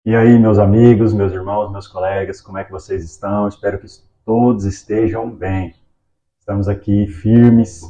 E aí, meus amigos, meus irmãos, meus colegas, como é que vocês estão? Espero que todos estejam bem. Estamos aqui firmes,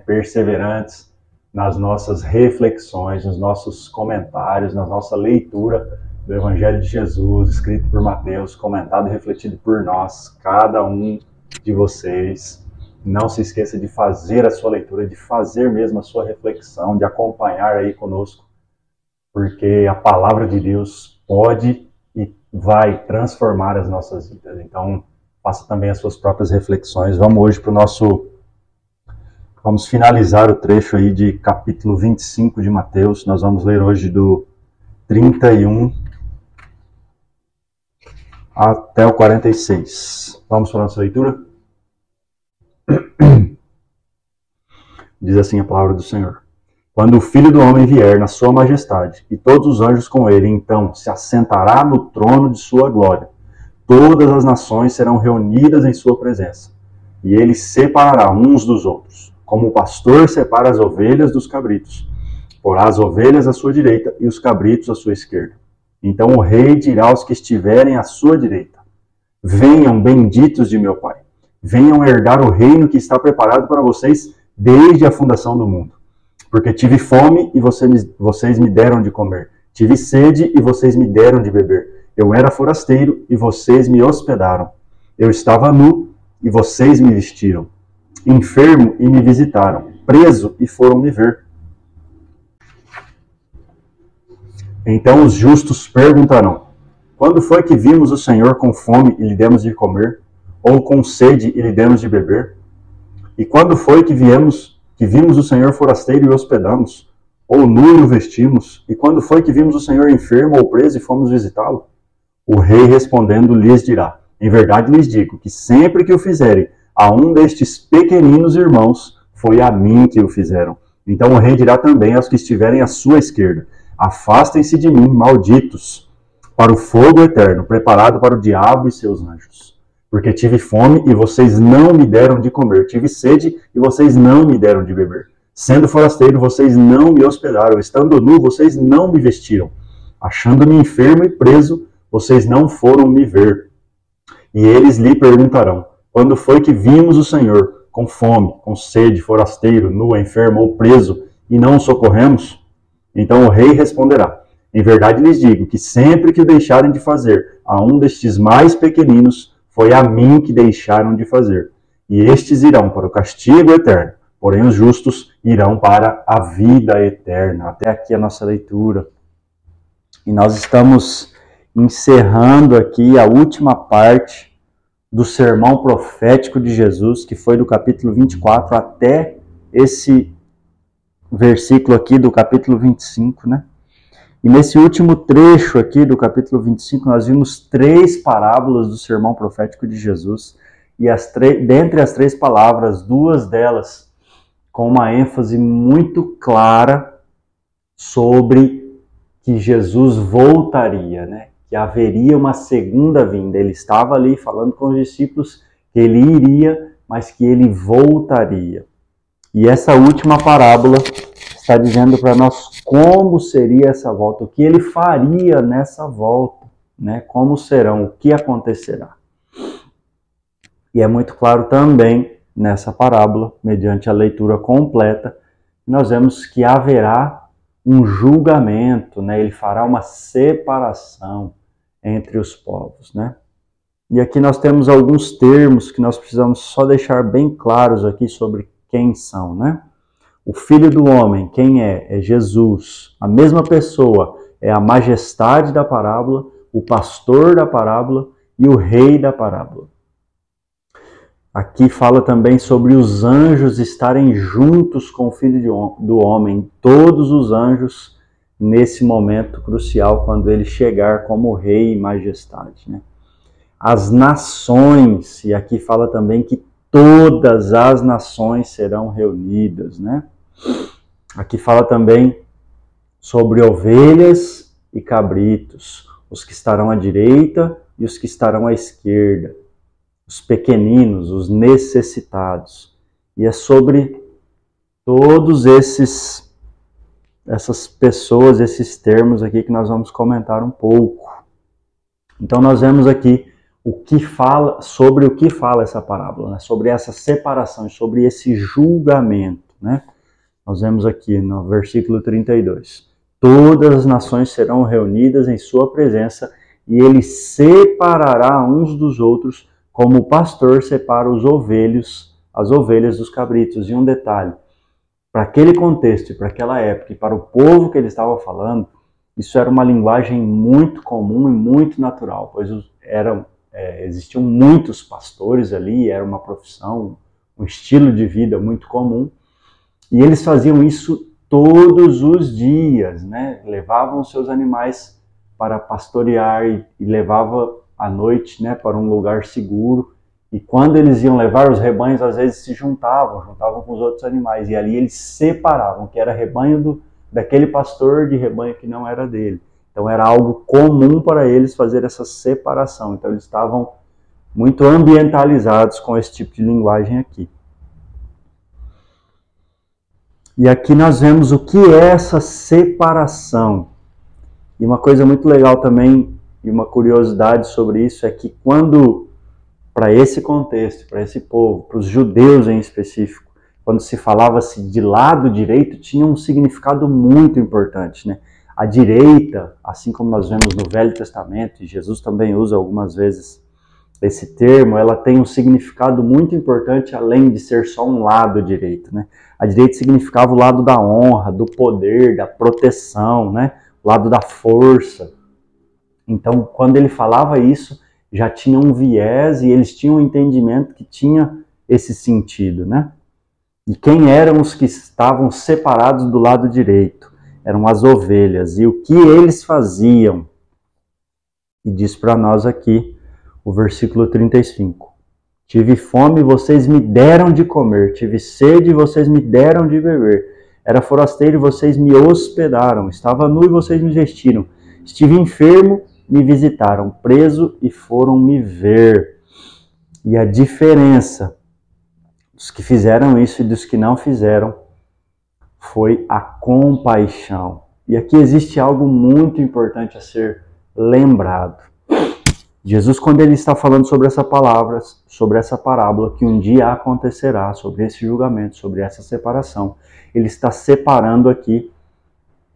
perseverantes nas nossas reflexões, nos nossos comentários, na nossa leitura do Evangelho de Jesus, escrito por Mateus, comentado e refletido por nós, cada um de vocês. Não se esqueça de fazer a sua leitura, de fazer mesmo a sua reflexão, de acompanhar aí conosco, porque a palavra de Deus pode e vai transformar as nossas vidas. Então, faça também as suas próprias reflexões. Vamos hoje para o nosso... Vamos finalizar o trecho aí de capítulo 25 de Mateus. Nós vamos ler hoje do 31 até o 46. Vamos para a nossa leitura? Diz assim a palavra do Senhor. Quando o Filho do Homem vier na sua majestade, e todos os anjos com ele, então se assentará no trono de sua glória. Todas as nações serão reunidas em sua presença, e ele separará uns dos outros, como o pastor separa as ovelhas dos cabritos. Porá as ovelhas à sua direita e os cabritos à sua esquerda. Então o rei dirá aos que estiverem à sua direita: venham, benditos de meu Pai, venham herdar o reino que está preparado para vocês desde a fundação do mundo. Porque tive fome e vocês me deram de comer. Tive sede e vocês me deram de beber. Eu era forasteiro e vocês me hospedaram. Eu estava nu e vocês me vestiram. Enfermo e me visitaram. Preso e foram me ver. Então os justos perguntarão: quando foi que vimos o Senhor com fome e lhe demos de comer? Ou com sede e lhe demos de beber? E quando foi que vimos o Senhor forasteiro e o hospedamos, ou nu e o vestimos? E quando foi que vimos o Senhor enfermo ou preso e fomos visitá-lo? O rei respondendo lhes dirá: em verdade lhes digo que sempre que o fizerem a um destes pequeninos irmãos, foi a mim que o fizeram. Então o rei dirá também aos que estiverem à sua esquerda: afastem-se de mim, malditos, para o fogo eterno, preparado para o diabo e seus anjos. Porque tive fome e vocês não me deram de comer. Tive sede e vocês não me deram de beber. Sendo forasteiro, vocês não me hospedaram. Estando nu, vocês não me vestiram. Achando-me enfermo e preso, vocês não foram me ver. E eles lhe perguntarão: quando foi que vimos o Senhor com fome, com sede, forasteiro, nu, enfermo ou preso, e não o socorremos? Então o rei responderá: em verdade lhes digo que sempre que o deixarem de fazer a um destes mais pequeninos, foi a mim que deixaram de fazer. E estes irão para o castigo eterno, porém os justos irão para a vida eterna. Até aqui a nossa leitura. E nós estamos encerrando aqui a última parte do sermão profético de Jesus, que foi do capítulo 24 até esse versículo aqui do capítulo 25, né? E nesse último trecho aqui do capítulo 25, nós vimos 3 parábolas do sermão profético de Jesus. E dentre as 3 palavras, 2 delas com uma ênfase muito clara sobre que Jesus voltaria, né? Que haveria uma segunda vinda. Ele estava ali falando com os discípulos que ele iria, mas que ele voltaria. E essa última parábola está dizendo para nós como seria essa volta, o que ele faria nessa volta, né? Como serão, o que acontecerá. E é muito claro também nessa parábola, mediante a leitura completa, nós vemos que haverá um julgamento, né? Ele fará uma separação entre os povos, né? E aqui nós temos alguns termos que nós precisamos só deixar bem claros aqui sobre quem são, né? O Filho do Homem, quem é? É Jesus. A mesma pessoa é a majestade da parábola, o pastor da parábola e o rei da parábola. Aqui fala também sobre os anjos estarem juntos com o Filho do Homem, todos os anjos nesse momento crucial, quando ele chegar como rei e majestade, né? As nações, e aqui fala também que todas as nações serão reunidas, né? Aqui fala também sobre ovelhas e cabritos, os que estarão à direita e os que estarão à esquerda, os pequeninos, os necessitados. E é sobre todos essas pessoas, esses termos aqui que nós vamos comentar um pouco, Então nós vemos aqui sobre o que fala essa parábola, né? Sobre essa separação, sobre esse julgamento, né? Nós vemos aqui no versículo 32. Todas as nações serão reunidas em sua presença e ele separará uns dos outros como o pastor separa as ovelhas dos cabritos. E um detalhe, para aquele contexto e para aquela época e para o povo que ele estava falando, isso era uma linguagem muito comum e muito natural, pois existiam muitos pastores ali, era uma profissão, um estilo de vida muito comum, e eles faziam isso todos os dias, né? Levavam seus animais para pastorear e levavam à noite, né, para um lugar seguro. E quando eles iam levar os rebanhos, às vezes se juntavam com os outros animais. E ali eles separavam, que era rebanho daquele pastor de rebanho que não era dele. Então era algo comum para eles fazer essa separação. Então eles estavam muito ambientalizados com esse tipo de linguagem aqui. E aqui nós vemos o que é essa separação. E uma coisa muito legal também, e uma curiosidade sobre isso, é que quando, para esse contexto, para esse povo, para os judeus em específico, quando se falava-se de lado direito, tinha um significado muito importante, né? A direita, assim como nós vemos no Velho Testamento, e Jesus também usa algumas vezes esse termo, ela tem um significado muito importante, além de ser só um lado direito, né? A direita significava o lado da honra, do poder, da proteção, né? O lado da força. Então, quando ele falava isso, já tinha um viés e eles tinham um entendimento que tinha esse sentido, né? E quem eram os que estavam separados do lado direito? Eram as ovelhas. E o que eles faziam? E diz para nós aqui o versículo 35. Tive fome e vocês me deram de comer. Tive sede e vocês me deram de beber. Era forasteiro e vocês me hospedaram. Estava nu e vocês me vestiram. Estive enfermo, me visitaram. Preso e foram me ver. E a diferença dos que fizeram isso e dos que não fizeram foi a compaixão. E aqui existe algo muito importante a ser lembrado. Jesus, quando ele está falando sobre essa parábola que um dia acontecerá, sobre esse julgamento, sobre essa separação, ele está separando aqui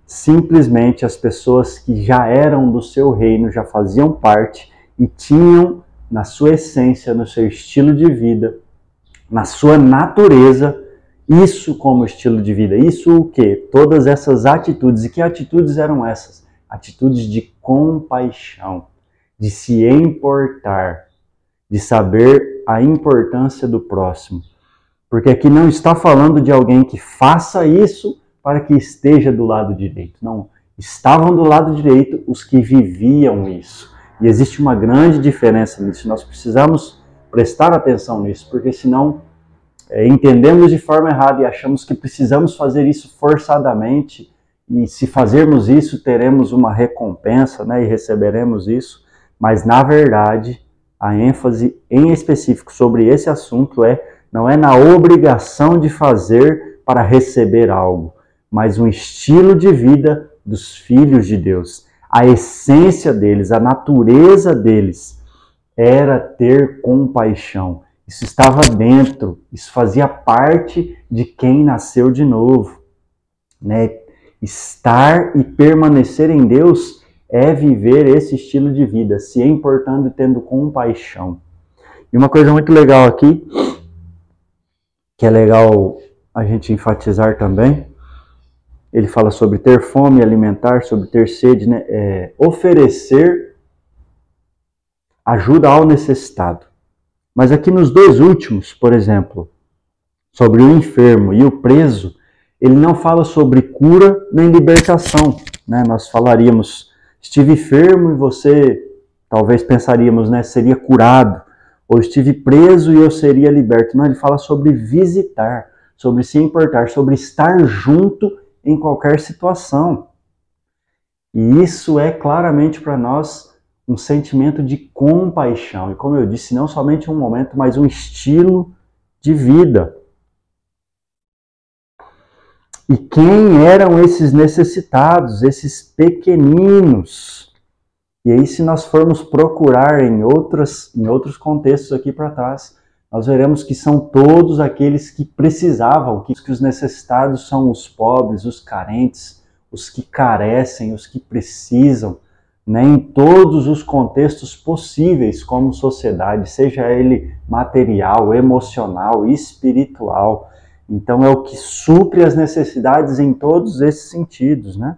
simplesmente as pessoas que já eram do seu reino, já faziam parte e tinham na sua essência, no seu estilo de vida, na sua natureza, isso como estilo de vida. Isso o quê? Todas essas atitudes. E que atitudes eram essas? Atitudes de compaixão, de se importar, de saber a importância do próximo. Porque aqui não está falando de alguém que faça isso para que esteja do lado direito. Não, estavam do lado direito os que viviam isso. E existe uma grande diferença nisso. Nós precisamos prestar atenção nisso, porque senão entendemos de forma errada e achamos que precisamos fazer isso forçadamente, e se fazermos isso teremos uma recompensa, né, e receberemos isso. Mas, na verdade, a ênfase em específico sobre esse assunto não é na obrigação de fazer para receber algo, mas um estilo de vida dos filhos de Deus. A essência deles, a natureza deles era ter compaixão. Isso estava dentro, isso fazia parte de quem nasceu de novo, né? Estar e permanecer em Deus é viver esse estilo de vida, se importando e tendo compaixão. E uma coisa muito legal aqui, que é legal a gente enfatizar também, ele fala sobre ter fome, alimentar, sobre ter sede, né? Oferecer ajuda ao necessitado. Mas aqui nos dois últimos, por exemplo, sobre o enfermo e o preso, ele não fala sobre cura nem libertação, né? Nós falaríamos, estive enfermo e você, talvez pensaríamos, né, seria curado, ou estive preso e eu seria liberto. Não, ele fala sobre visitar, sobre se importar, sobre estar junto em qualquer situação. E isso é claramente para nós um sentimento de compaixão. E como eu disse, não somente um momento, mas um estilo de vida. E quem eram esses necessitados, esses pequeninos? E aí, se nós formos procurar em outros contextos aqui para trás, nós veremos que são todos aqueles que precisavam, que os necessitados são os pobres, os carentes, os que carecem, os que precisam, né, em todos os contextos possíveis como sociedade, seja ele material, emocional, espiritual. Então é o que supre as necessidades em todos esses sentidos, né?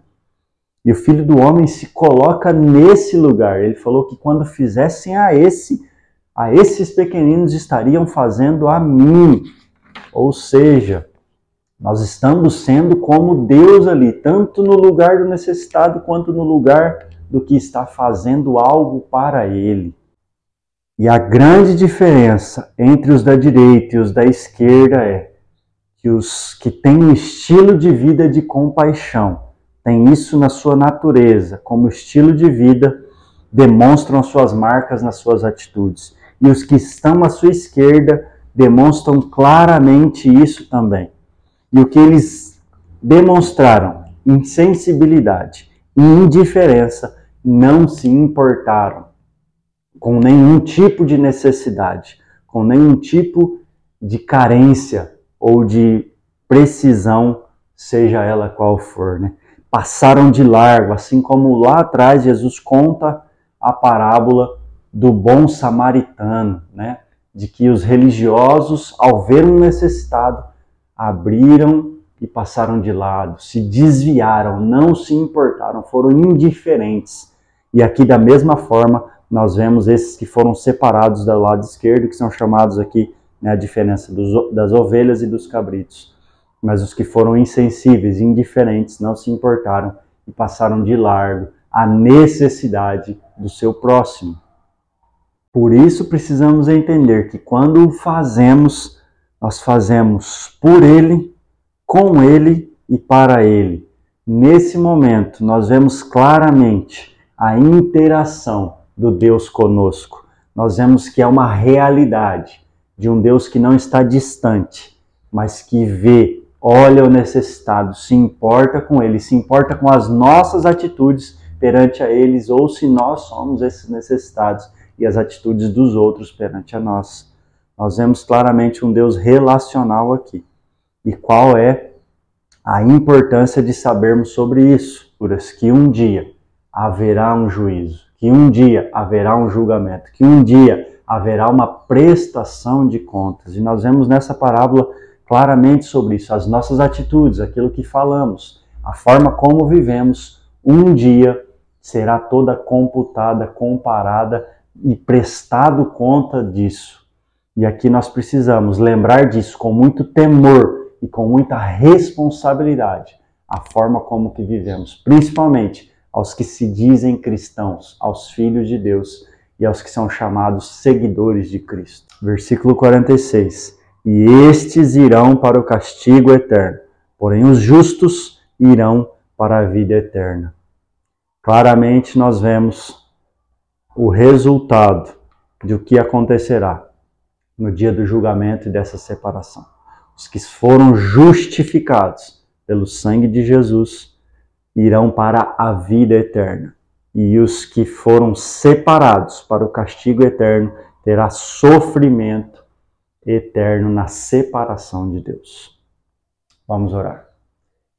E o Filho do Homem se coloca nesse lugar. Ele falou que quando fizessem a esses pequeninos estariam fazendo a mim. Ou seja, nós estamos sendo como Deus ali, tanto no lugar do necessitado quanto no lugar do que está fazendo algo para ele. E a grande diferença entre os da direita e os da esquerda é que os que têm um estilo de vida de compaixão, têm isso na sua natureza, como estilo de vida, demonstram as suas marcas nas suas atitudes. E os que estão à sua esquerda demonstram claramente isso também. E o que eles demonstraram? Insensibilidade e indiferença, não se importaram com nenhum tipo de necessidade, com nenhum tipo de carência ou de precisão, seja ela qual for, né? Passaram de largo, assim como lá atrás Jesus conta a parábola do bom samaritano, né? De que os religiosos, ao ver um necessitado, abriram e passaram de lado, se desviaram, não se importaram, foram indiferentes. E aqui da mesma forma, nós vemos esses que foram separados do lado esquerdo, que são chamados aqui, né, a diferença das ovelhas e dos cabritos. Mas os que foram insensíveis, indiferentes, não se importaram e passaram de largo a necessidade do seu próximo. Por isso precisamos entender que quando fazemos, nós fazemos por Ele, com Ele e para Ele. Nesse momento, nós vemos claramente a interação do Deus conosco. Nós vemos que é uma realidade de um Deus que não está distante, mas que vê, olha o necessitado, se importa com ele, se importa com as nossas atitudes perante a eles, ou se nós somos esses necessitados e as atitudes dos outros perante a nós. Nós vemos claramente um Deus relacional aqui. E qual é a importância de sabermos sobre isso? Que um dia haverá um juízo, que um dia haverá um julgamento, que um dia haverá uma prestação de contas. E nós vemos nessa parábola claramente sobre isso. As nossas atitudes, aquilo que falamos, a forma como vivemos, um dia será toda computada, comparada e prestado conta disso. E aqui nós precisamos lembrar disso com muito temor e com muita responsabilidade, a forma como que vivemos, principalmente aos que se dizem cristãos, aos filhos de Deus e aos que são chamados seguidores de Cristo. Versículo 46. E estes irão para o castigo eterno, porém os justos irão para a vida eterna. Claramente nós vemos o resultado do que acontecerá no dia do julgamento e dessa separação. Os que foram justificados pelo sangue de Jesus irão para a vida eterna. E os que foram separados para o castigo eterno terá sofrimento eterno na separação de Deus. Vamos orar.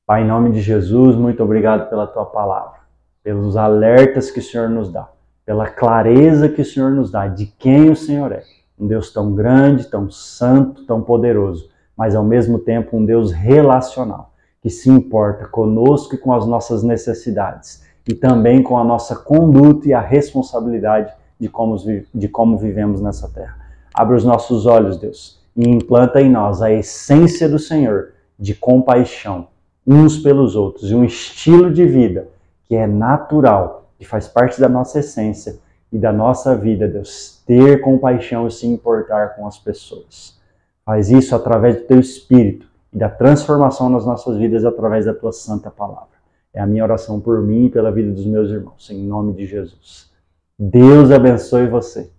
Pai, em nome de Jesus, muito obrigado pela Tua palavra, pelos alertas que o Senhor nos dá, pela clareza que o Senhor nos dá de quem o Senhor é. Um Deus tão grande, tão santo, tão poderoso, mas ao mesmo tempo um Deus relacional, que se importa conosco e com as nossas necessidades, e também com a nossa conduta e a responsabilidade de como vivemos nessa terra. Abre os nossos olhos, Deus, e implanta em nós a essência do Senhor de compaixão uns pelos outros, e um estilo de vida que é natural, que faz parte da nossa essência e da nossa vida, Deus, ter compaixão e se importar com as pessoas. Faz isso através do Teu Espírito e da transformação nas nossas vidas através da Tua santa palavra. É a minha oração por mim e pela vida dos meus irmãos, em nome de Jesus. Deus abençoe você.